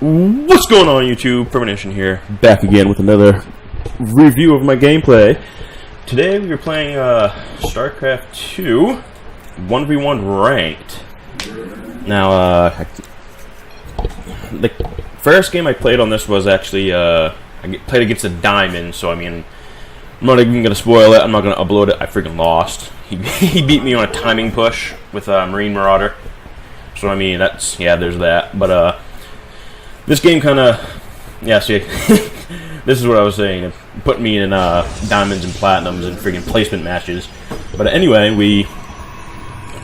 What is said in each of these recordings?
What's going on, YouTube? Premonition here, back again with another review of my gameplay. Today we are playing Starcraft 2 1v1 ranked. Now, the first game I played on this was actually I played against a diamond, so I mean, I'm not even gonna spoil it. I'm not gonna upload it. I freaking lost. He beat me on a timing push with Marine Marauder. So I mean, that's there's that. But this game kind of, see, this is what I was saying. It put me in diamonds and platinums and freaking placement matches. But anyway, we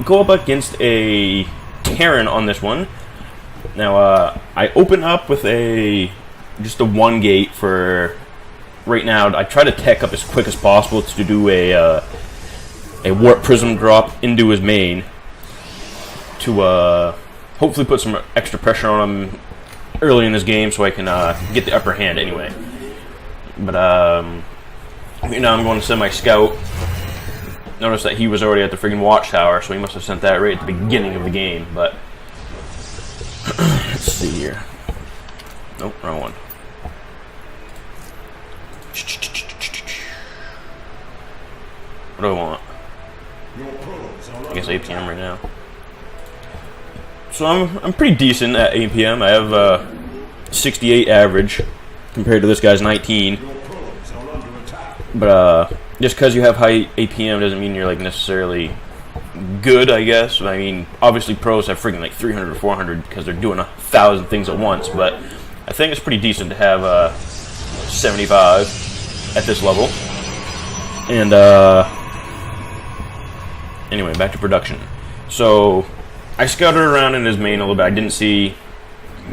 go up against a Terran on this one. Now, I open up with just a 1 gate for right now. I try to tech up as quick as possible to do a warp prism drop into his main to hopefully put some extra pressure on him early in this game, so I can get the upper hand anyway. But right now I'm going to send my scout. Notice that he was already at the friggin' watchtower, so he must have sent that right at the beginning of the game. But let's see here. Nope, wrong one. What do I want? I guess APM right now. So I'm pretty decent at APM. I have 68 average compared to this guy's 19. But just because you have high APM doesn't mean you're like necessarily good, I guess. I mean, obviously pros have freaking like 300 or 400 because they're doing 1,000 things at once. But I think it's pretty decent to have 75 at this level. And anyway, back to production. So I scouted around in his main a little bit. I didn't see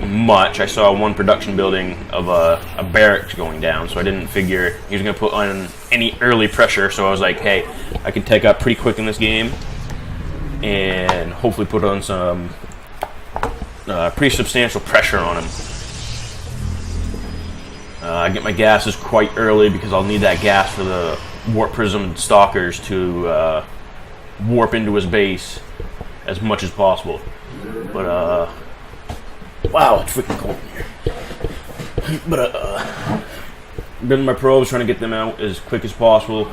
much. I saw one production building of a barracks going down, so I didn't figure he was going to put on any early pressure. So I was like, hey, I can take up pretty quick in this game and hopefully put on some pretty substantial pressure on him. I get my gases quite early because I'll need that gas for the warp prism stalkers to warp into his base as much as possible. But wow, it's freaking cold in here. But building my probes, trying to get them out as quick as possible.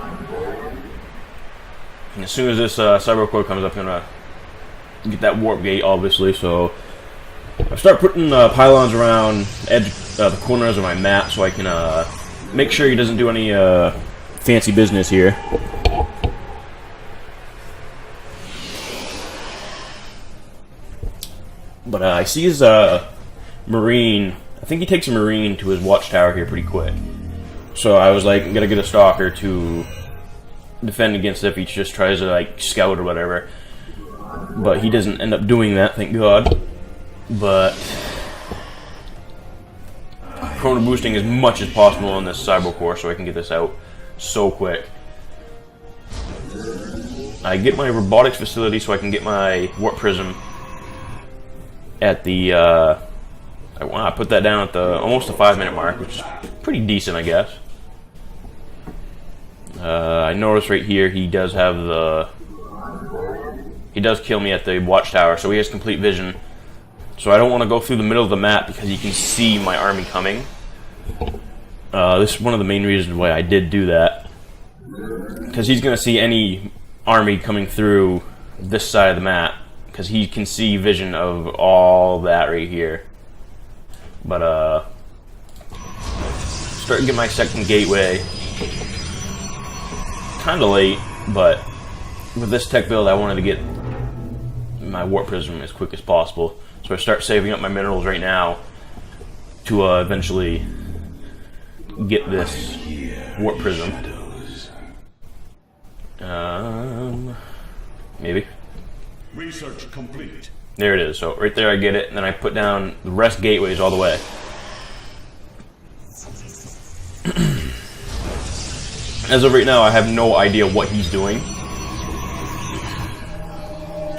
And as soon as this cyber core comes up, I'm gonna get that warp gate, obviously. So I start putting pylons around the corners of my map so I can make sure he doesn't do any fancy business here. But I see his Marine. I think he takes a Marine to his watchtower here pretty quick. So I was like, I'm gonna get a stalker to defend against it if he just tries to like scout or whatever. But he doesn't end up doing that, thank God. But chrono boosting as much as possible on this cyber core so I can get this out so quick. I get my robotics facility so I can get my warp prism at the I put that down at the almost the 5-minute mark, which is pretty decent, I guess. I notice right here he does kill me at the watchtower, so he has complete vision. So I don't want to go through the middle of the map because he can see my army coming. This is one of the main reasons why I did do that, because he's going to see any army coming through this side of the map, because he can see vision of all that right here. But starting to get my second gateway. Kinda late, but with this tech build I wanted to get my warp prism as quick as possible. So I start saving up my minerals right now to eventually get this warp prism. Maybe. Research complete. There it is. So right there I get it, and then I put down the rest gateways all the way. As of right now, I have no idea what he's doing.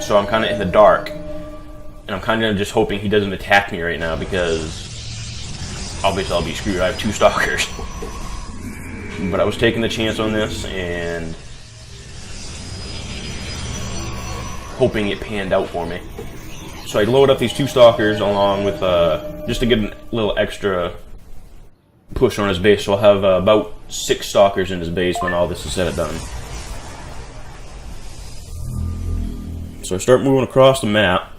So I'm kind of in the dark. And I'm kind of just hoping he doesn't attack me right now, because obviously I'll be screwed. I have 2 stalkers. But I was taking the chance on this, and hoping it panned out for me. So I load up these 2 stalkers along with, just to get a little extra push on his base. So I'll have about 6 stalkers in his base when all this is said and done. So I start moving across the map.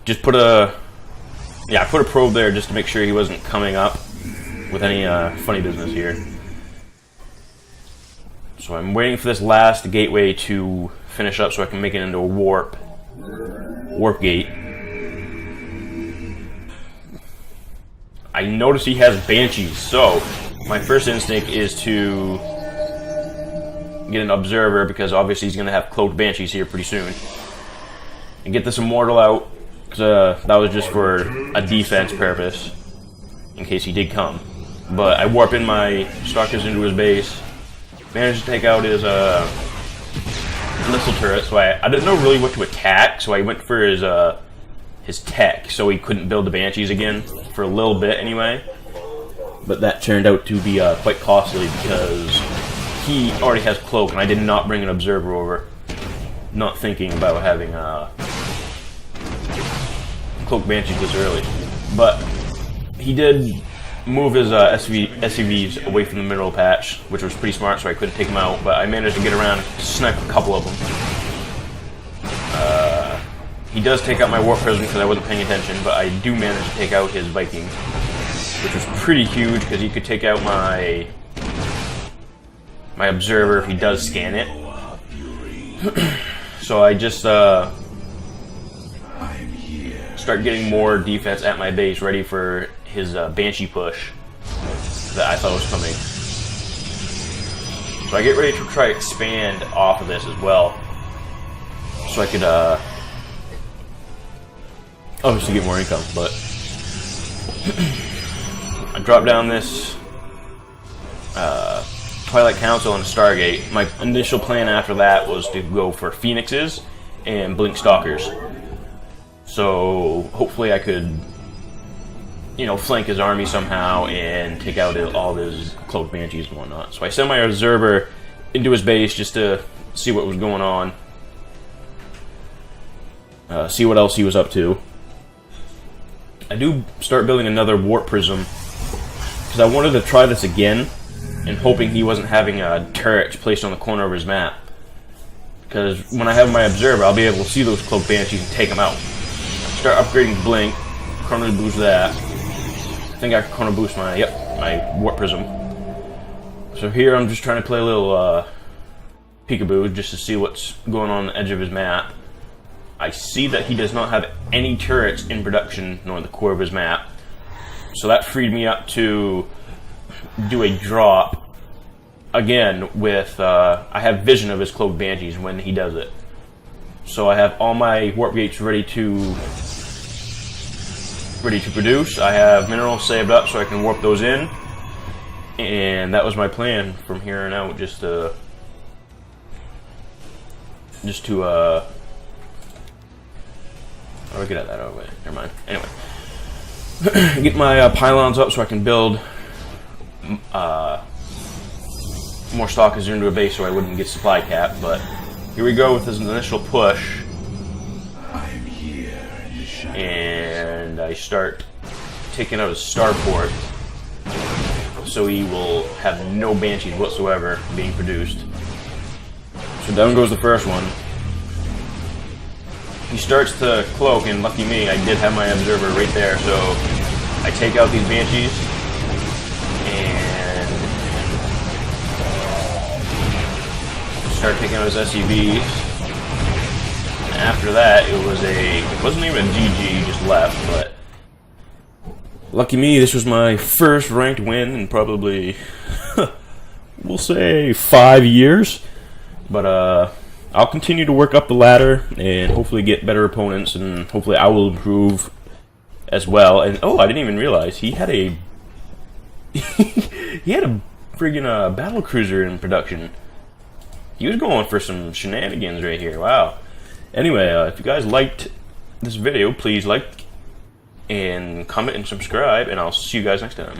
Just put a probe there just to make sure he wasn't coming up with any funny business here. So I'm waiting for this last gateway to finish up so I can make it into a warp gate. I notice he has banshees, so my first instinct is to get an observer, because obviously he's going to have cloaked banshees here pretty soon, and get this immortal out, because that was just for a defense purpose in case he did come. But I warp in my stalkers into his base, managed to take out his missile turret, so I didn't know really what to attack, so I went for his tech, so he couldn't build the banshees again for a little bit anyway. But that turned out to be quite costly, because he already has cloak, and I did not bring an observer over, not thinking about having cloak banshees this early. But he did move his SCVs away from the mineral patch, which was pretty smart, so I couldn't take him out, but I managed to get around and snipe a couple of them. He does take out my warp prism because I wasn't paying attention, but I do manage to take out his Viking, which was pretty huge because he could take out my observer if he does scan it. So I just start getting more defense at my base, ready for his Banshee push that I thought was coming. So I get ready to try to expand off of this as well, so I could obviously get more income. But I drop down this Twilight Council and Stargate. My initial plan after that was to go for Phoenixes and Blink Stalkers. So hopefully I could, flank his army somehow and take out all his cloaked banshees and whatnot. So I sent my observer into his base just to see what was going on, see what else he was up to. I do start building another warp prism because I wanted to try this again, and hoping he wasn't having turrets placed on the corner of his map. Because when I have my observer, I'll be able to see those cloaked banshees and take them out. Start upgrading Blink, chrono boost that. I think I can chrono boost my warp prism. So here I'm just trying to play a little peekaboo just to see what's going on the edge of his map. I see that he does not have any turrets in production nor the core of his map. So that freed me up to do a drop again with I have vision of his cloaked banshees when he does it. So I have all my warp gates ready to produce. I have minerals saved up so I can warp those in, and that was my plan from here on out. Just to oh, get at that. Oh wait, never mind. Anyway, get my pylons up so I can build more stalkers into a base so I wouldn't get supply cap. But here we go with this initial push, and I start taking out his starport, so he will have no banshees whatsoever being produced. So down goes the first one. He starts to cloak, and lucky me, I did have my observer right there, so I take out these banshees and start taking out his SCVs. And after that, it wasn't even a GG, just left, but lucky me, this was my first ranked win in probably, we'll say 5 years. But I'll continue to work up the ladder and hopefully get better opponents, and hopefully I will improve as well. And oh, I didn't even realize he had a friggin' battle cruiser in production. He was going for some shenanigans right here. Wow. Anyway, if you guys liked this video, please like and comment and subscribe, and I'll see you guys next time.